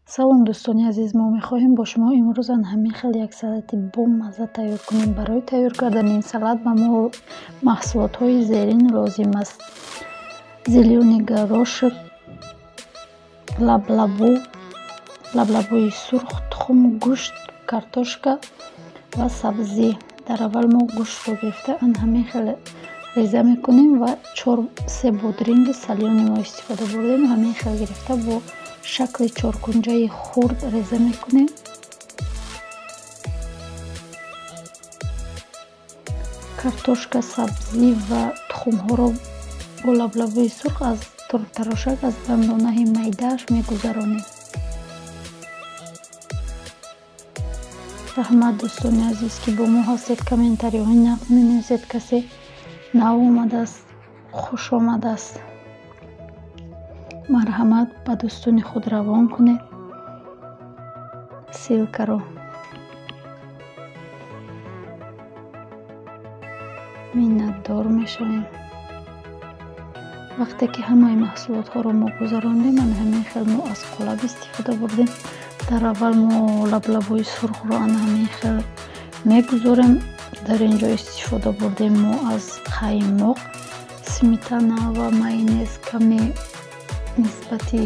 салом дӯстони азиз, мо мехоҳем бо шумо имрӯз ҳамин хел як салати бомазза тайёр кунем. Барои тайёр кардани ин салат ба мо маҳсулотҳои зерин лозим аст: зелёни горошек, лаблабӯи сурх, тухм, гӯшт, картошка ва сабзӣ. Дар аввал мо гӯштро гирифта ҳамин хел реза мекунем ва 4-3 бодринги салёни мо истифода бурдем. Ҳамин хел гирифта бо шакли чоркунҷаи хурд реза мекунем. Картошка, сабзӣ ва тухмҳоро бо лаблабӯи сурх аз турктарошак аз дандонаи майдааш мегузаронем. раҳмат дӯстони азиз, ки бо мо ҳастед. Комментариҳои нақд менависед. Касе нав омадааст, хуш омадааст. Марҳамат, ба дӯстони худ равон кунед ссилкаро. миннатдор мешавем. вақте ки ҳамаи маҳсулотҳоро мо гузарондем, ҳамин хел мо аз қолаб истифода бурдем. Дар аввал мо лаблабӯи сурхро ҳамин хел мегузорем. Дар ин ҷо истифода бурдем мо аз қаймоқ, сметана ва майонез. Каме нисбати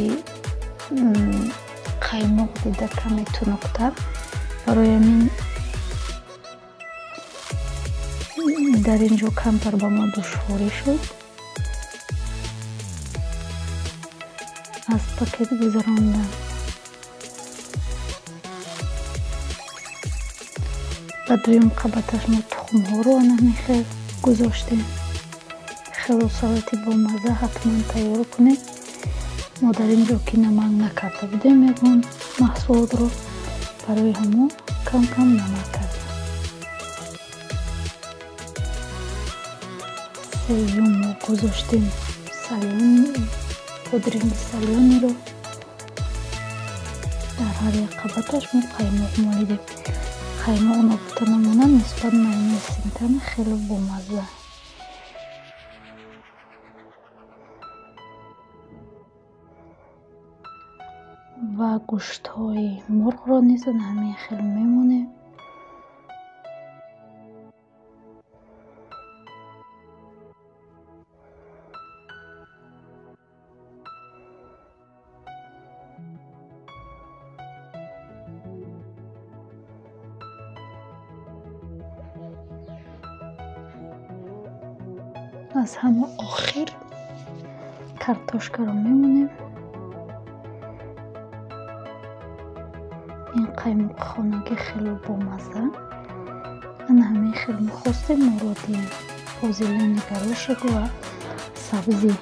қаймоқ дида каме тунуктар. барои ҳамин дар ин ҷо камтар ба мо душворӣ шуд. аз пакет гузарондам. ба дуюм қабаташ мо тухмҳоро ҳамин хел гузоштем. хело салати бомазза ҳатман тайёр кунед. мо дар ин ҷо ки намак накарда будем ягон маҳсулотро, барои ҳамо кам намак кардем. сеюм мо гузоштем бодринги салёниро. дар ҳар як қабаташ мо қаймоқ молидем. қаймоқ нобута намонад нисбат майонез сметана хеле бомазза. ва гӯштҳои мурғро низ ҳамин хел мемонем. аз ҳама охир картошкаро мемонем. ин қаймоқи хонагӣ хеле бомазза. ҳамин хел мехостем моро дием бо зелёни горошек ва сабзӣ.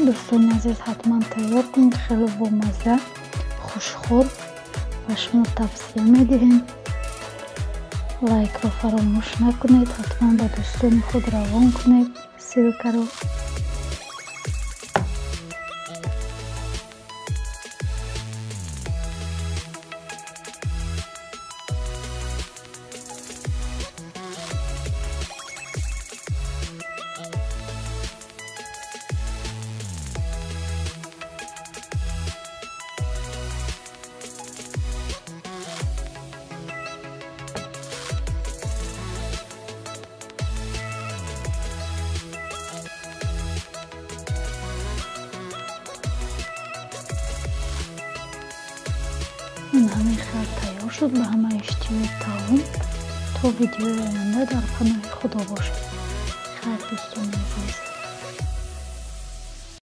дӯстони азиз, ҳатман тайёр кунед. хеле бомазза, хушхӯр. ба шумо тавсия медиҳем. лайкро фаромӯш накунед. ҳатман ба дӯстони худ равон кунед ссилкаро. ин ҳамин хел тайёр шуд. ба ҳама иштиёи таом. то видеои оянда дар паноҳи худо бошед. хайр дӯстони азиз.